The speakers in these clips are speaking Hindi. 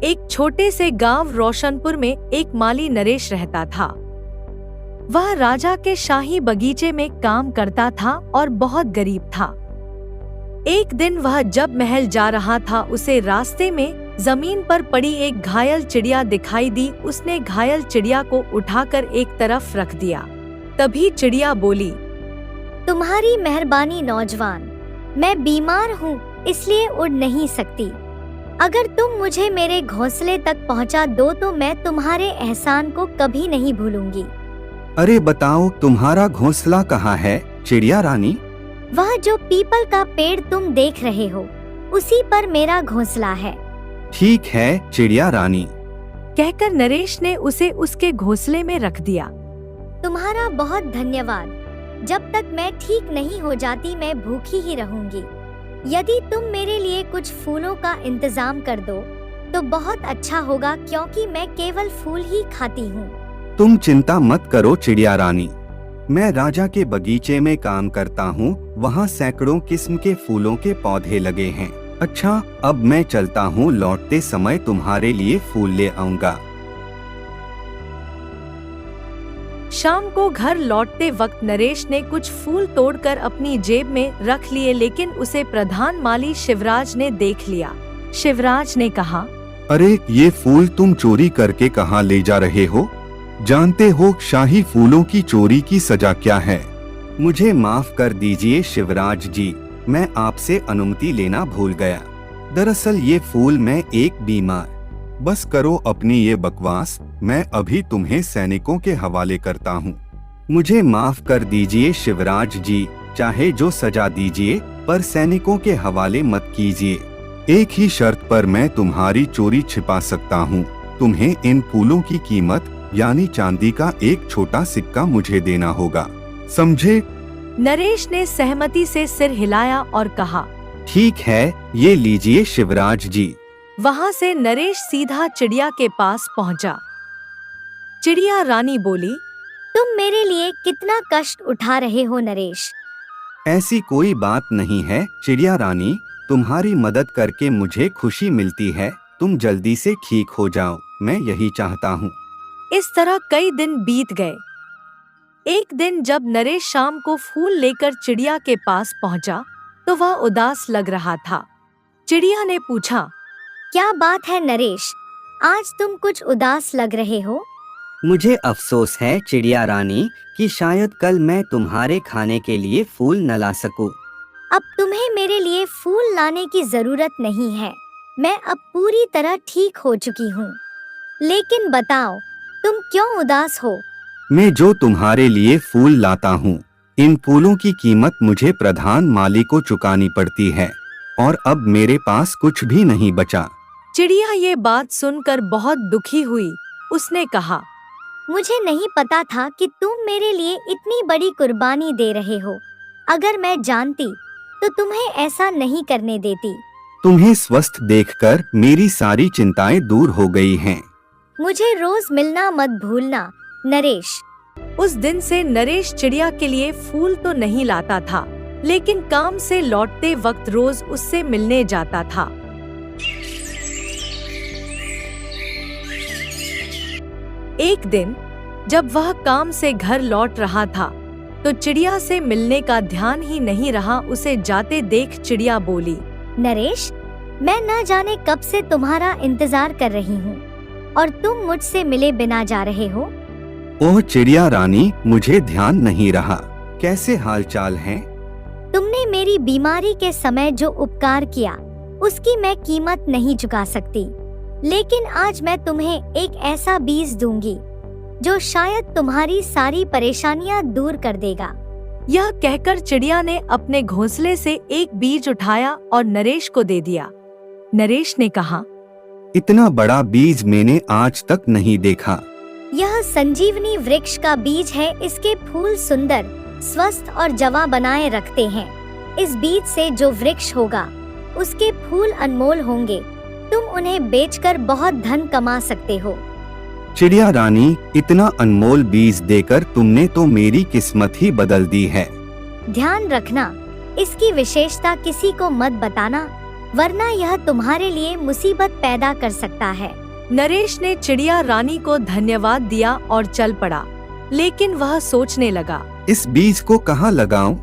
एक छोटे से गांव रोशनपुर में एक माली नरेश रहता था। वह राजा के शाही बगीचे में काम करता था और बहुत गरीब था। एक दिन वह जब महल जा रहा था, उसे रास्ते में जमीन पर पड़ी एक घायल चिड़िया दिखाई दी। उसने घायल चिड़िया को उठाकर एक तरफ रख दिया। तभी चिड़िया बोली, तुम्हारी मेहरबानी नौजवान, मैं बीमार हूँ इसलिए उड़ नहीं सकती। अगर तुम मुझे मेरे घोंसले तक पहुँचा दो तो मैं तुम्हारे एहसान को कभी नहीं भूलूंगी। अरे बताओ, तुम्हारा घोंसला कहाँ है चिड़िया रानी? वह जो पीपल का पेड़ तुम देख रहे हो, उसी पर मेरा घोंसला है। ठीक है चिड़िया रानी, कहकर नरेश ने उसे उसके घोंसले में रख दिया। तुम्हारा बहुत धन्यवाद। जब तक मैं ठीक नहीं हो जाती मैं भूखी ही रहूंगी। यदि तुम मेरे लिए कुछ फूलों का इंतजाम कर दो तो बहुत अच्छा होगा, क्योंकि मैं केवल फूल ही खाती हूँ। तुम चिंता मत करो चिड़िया रानी, मैं राजा के बगीचे में काम करता हूँ। वहाँ सैकड़ों किस्म के फूलों के पौधे लगे हैं। अच्छा, अब मैं चलता हूँ, लौटते समय तुम्हारे लिए फूल ले आऊंगा। शाम को घर लौटते वक्त नरेश ने कुछ फूल तोड़कर अपनी जेब में रख लिए, लेकिन उसे प्रधान माली शिवराज ने देख लिया। शिवराज ने कहा, अरे ये फूल तुम चोरी करके कहाँ ले जा रहे हो? जानते हो शाही फूलों की चोरी की सजा क्या है? मुझे माफ कर दीजिए शिवराज जी, मैं आपसे अनुमति लेना भूल गया। दरअसल ये फूल मैं एक बीमार। बस करो अपनी ये बकवास, मैं अभी तुम्हें सैनिकों के हवाले करता हूँ। मुझे माफ कर दीजिए शिवराज जी, चाहे जो सजा दीजिए पर सैनिकों के हवाले मत कीजिए। एक ही शर्त पर मैं तुम्हारी चोरी छिपा सकता हूँ। तुम्हें इन फूलों की कीमत यानी चांदी का एक छोटा सिक्का मुझे देना होगा, समझे? नरेश ने सहमति से सिर हिलाया और कहा, ठीक है, ये लीजिए शिवराज जी। वहाँ से नरेश सीधा चिड़िया के पास पहुँचा। चिड़िया रानी बोली, तुम मेरे लिए कितना कष्ट उठा रहे हो नरेश। ऐसी कोई बात नहीं है चिड़िया रानी, तुम्हारी मदद करके मुझे खुशी मिलती है। तुम जल्दी से ठीक हो जाओ, मैं यही चाहता हूँ। इस तरह कई दिन बीत गए। एक दिन जब नरेश शाम को फूल लेकर चिड़िया के पास पहुँचा तो वह उदास लग रहा था। चिड़िया ने पूछा, क्या बात है नरेश, आज तुम कुछ उदास लग रहे हो? मुझे अफसोस है चिड़िया रानी कि शायद कल मैं तुम्हारे खाने के लिए फूल न ला सकूं। अब तुम्हें मेरे लिए फूल लाने की जरूरत नहीं है, मैं अब पूरी तरह ठीक हो चुकी हूँ। लेकिन बताओ, तुम क्यों उदास हो? मैं जो तुम्हारे लिए फूल लाता हूँ, इन फूलों की कीमत मुझे प्रधान माली को चुकानी पड़ती है और अब मेरे पास कुछ भी नहीं बचा। चिड़िया ये बात सुनकर बहुत दुखी हुई। उसने कहा, मुझे नहीं पता था कि तुम मेरे लिए इतनी बड़ी कुर्बानी दे रहे हो। अगर मैं जानती तो तुम्हें ऐसा नहीं करने देती। तुम्हें स्वस्थ देखकर मेरी सारी चिंताएं दूर हो गई हैं। मुझे रोज मिलना मत भूलना नरेश। उस दिन से नरेश चिड़िया के लिए फूल तो नहीं लाता था, लेकिन काम से लौटते वक्त रोज उससे मिलने जाता था। एक दिन जब वह काम से घर लौट रहा था तो चिड़िया से मिलने का ध्यान ही नहीं रहा। उसे जाते देख चिड़िया बोली, नरेश, मैं न जाने कब से तुम्हारा इंतजार कर रही हूँ और तुम मुझसे मिले बिना जा रहे हो। ओह चिड़िया रानी, मुझे ध्यान नहीं रहा। कैसे हालचाल हैं? तुमने मेरी बीमारी के समय जो उपकार किया उसकी मैं कीमत नहीं चुका सकती, लेकिन आज मैं तुम्हें एक ऐसा बीज दूंगी जो शायद तुम्हारी सारी परेशानियां दूर कर देगा। यह कहकर चिड़िया ने अपने घोंसले से एक बीज उठाया और नरेश को दे दिया। नरेश ने कहा, इतना बड़ा बीज मैंने आज तक नहीं देखा। यह संजीवनी वृक्ष का बीज है। इसके फूल सुंदर, स्वस्थ और जवां बनाए रखते हैं। इस बीज से जो वृक्ष होगा उसके फूल अनमोल होंगे। तुम उन्हें बेचकर बहुत धन कमा सकते हो। चिड़िया रानी, इतना अनमोल बीज देकर तुमने तो मेरी किस्मत ही बदल दी है। ध्यान रखना, इसकी विशेषता किसी को मत बताना, वरना यह तुम्हारे लिए मुसीबत पैदा कर सकता है। नरेश ने चिड़िया रानी को धन्यवाद दिया और चल पड़ा, लेकिन वह सोचने लगा, इस बीज को कहाँ लगाऊं?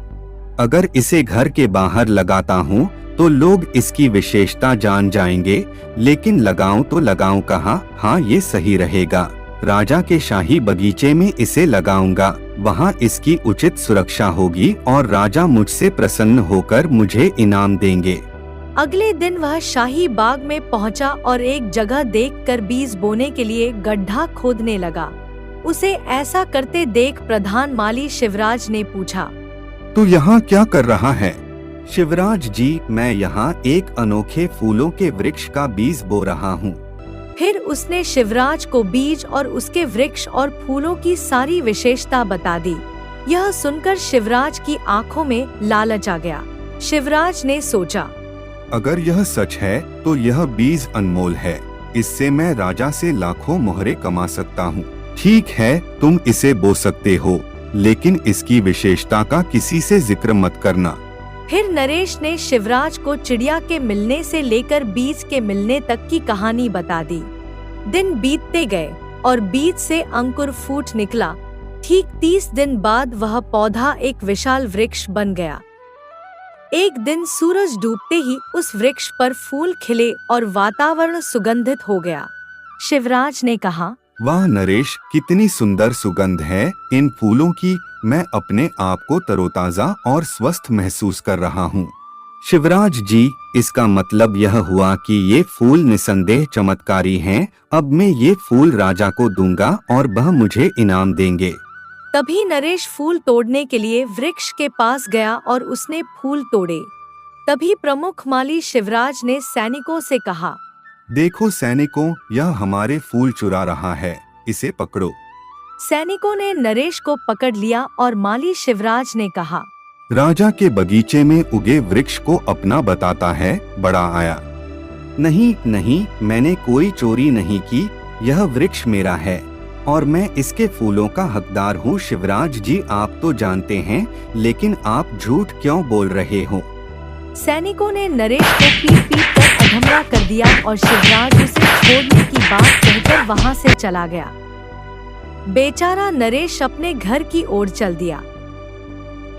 अगर इसे घर के बाहर लगाता हूँ तो लोग इसकी विशेषता जान जाएंगे, लेकिन लगाऊं तो लगाऊं कहाँ? हाँ, ये सही रहेगा। राजा के शाही बगीचे में इसे लगाऊंगा, वहाँ इसकी उचित सुरक्षा होगी और राजा मुझसे प्रसन्न होकर मुझे इनाम देंगे। अगले दिन वह शाही बाग में पहुंचा और एक जगह देखकर बीज बोने के लिए गड्ढा खोदने लगा। उसे ऐसा करते देख प्रधान माली शिवराज ने पूछा, तू यहाँ क्या कर रहा है? शिवराज जी, मैं यहाँ एक अनोखे फूलों के वृक्ष का बीज बो रहा हूँ। फिर उसने शिवराज को बीज और उसके वृक्ष और फूलों की सारी विशेषता बता दी। यह सुनकर शिवराज की आंखों में लालच आ गया। शिवराज ने सोचा, अगर यह सच है तो यह बीज अनमोल है, इससे मैं राजा से लाखों मोहरे कमा सकता हूँ। ठीक है, तुम इसे बो सकते हो, लेकिन इसकी विशेषता का किसी से जिक्र मत करना। फिर नरेश ने शिवराज को चिड़िया के मिलने से लेकर बीज के मिलने तक की कहानी बता दी। दिन बीतते गए और बीज से अंकुर फूट निकला। ठीक 30 दिन बाद वह पौधा एक विशाल वृक्ष बन गया। एक दिन सूरज डूबते ही उस वृक्ष पर फूल खिले और वातावरण सुगंधित हो गया। शिवराज ने कहा, वाह नरेश, कितनी सुंदर सुगंध है इन फूलों की। मैं अपने आप को तरोताजा और स्वस्थ महसूस कर रहा हूँ। शिवराज जी, इसका मतलब यह हुआ कि ये फूल निसंदेह चमत्कारी हैं। अब मैं ये फूल राजा को दूंगा और वह मुझे इनाम देंगे। तभी नरेश फूल तोड़ने के लिए वृक्ष के पास गया और उसने फूल तोड़े। तभी प्रमुख माली शिवराज ने सैनिकों से कहा, देखो सैनिकों, यह हमारे फूल चुरा रहा है, इसे पकड़ो। सैनिकों ने नरेश को पकड़ लिया और माली शिवराज ने कहा, राजा के बगीचे में उगे वृक्ष को अपना बताता है, बड़ा आया। नहीं नहीं, मैंने कोई चोरी नहीं की, यह वृक्ष मेरा है और मैं इसके फूलों का हकदार हूँ। शिवराज जी, आप तो जानते हैं, लेकिन आप झूठ क्यों बोल रहे हो? सैनिकों ने नरेश को पीट कर अधमरा कर दिया और शिवराज उसे छोड़ने की बात कहकर वहाँ से चला गया। बेचारा नरेश अपने घर की ओर चल दिया।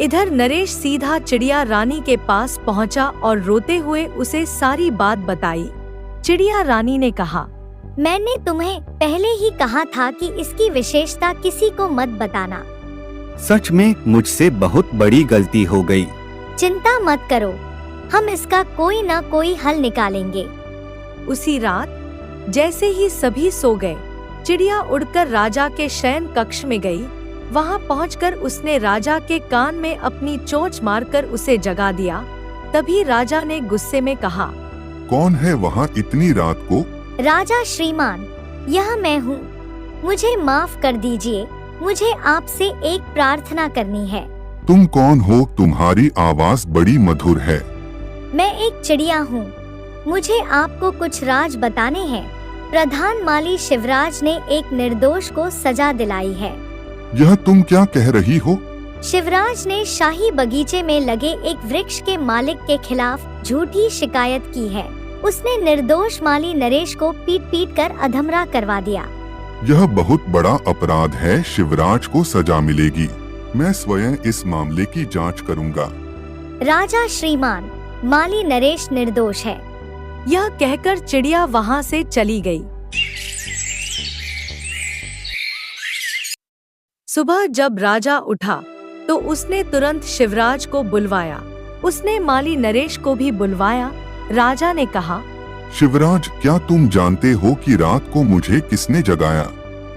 इधर नरेश सीधा चिड़िया रानी के पास पहुंचा और रोते हुए उसे सारी बात बताई। चिड़िया रानी ने कहा, मैंने तुम्हें पहले ही कहा था कि इसकी विशेषता किसी को मत बताना। सच में मुझसे बहुत बड़ी गलती हो गई। चिंता मत करो, हम इसका कोई न कोई हल निकालेंगे। उसी रात जैसे ही सभी सो गए, चिड़िया उड़कर राजा के शयन कक्ष में गई। वहां पहुंचकर उसने राजा के कान में अपनी चोंच मारकर उसे जगा दिया। तभी राजा ने गुस्से में कहा, कौन है वहाँ इतनी रात को? राजा श्रीमान, यह मैं हूँ। मुझे माफ कर दीजिए, मुझे आपसे एक प्रार्थना करनी है। तुम कौन हो? तुम्हारी आवाज बड़ी मधुर है। मैं एक चिड़िया हूँ, मुझे आपको कुछ राज बताने हैं। प्रधान माली शिवराज ने एक निर्दोष को सजा दिलाई है। यह तुम क्या कह रही हो? शिवराज ने शाही बगीचे में लगे एक वृक्ष के मालिक के खिलाफ झूठी शिकायत की है। उसने निर्दोष माली नरेश को पीट पीट कर अधमरा करवा दिया। यह बहुत बड़ा अपराध है। शिवराज को सजा मिलेगी। मैं स्वयं इस मामले की जांच करूंगा। राजा श्रीमान, माली नरेश निर्दोष है। यह कहकर चिड़िया वहां से चली गई। सुबह जब राजा उठा तो उसने तुरंत शिवराज को बुलवाया। उसने माली नरेश को भी बुलवाया। राजा ने कहा, शिवराज, क्या तुम जानते हो कि रात को मुझे किसने जगाया?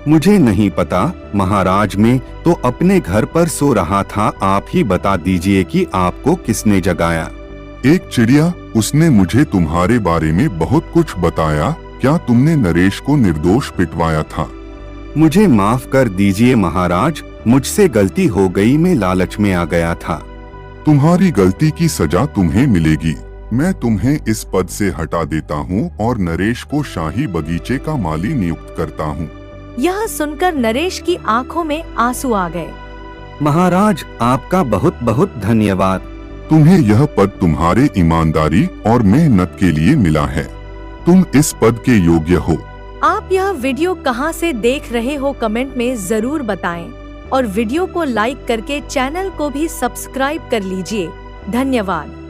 मुझे नहीं पता महाराज, में तो अपने घर पर सो रहा था। आप ही बता दीजिए कि आपको किसने जगाया। एक चिड़िया, उसने मुझे तुम्हारे बारे में बहुत कुछ बताया। क्या तुमने नरेश को निर्दोष पिटवाया था? मुझे माफ कर दीजिए महाराज, मुझसे गलती हो गई, मैं लालच में आ गया था। तुम्हारी गलती की सजा तुम्हें मिलेगी। मैं तुम्हें इस पद से हटा देता हूँ और नरेश को शाही बगीचे का माली नियुक्त करता हूँ। यह सुनकर नरेश की आंखों में आंसू आ गए। महाराज, आपका बहुत बहुत धन्यवाद। तुम्हें यह पद तुम्हारे ईमानदारी और मेहनत के लिए मिला है। तुम इस पद के योग्य हो। आप यह वीडियो कहां से देख रहे हो कमेंट में जरूर बताएं और वीडियो को लाइक करके चैनल को भी सब्सक्राइब कर लीजिए। धन्यवाद।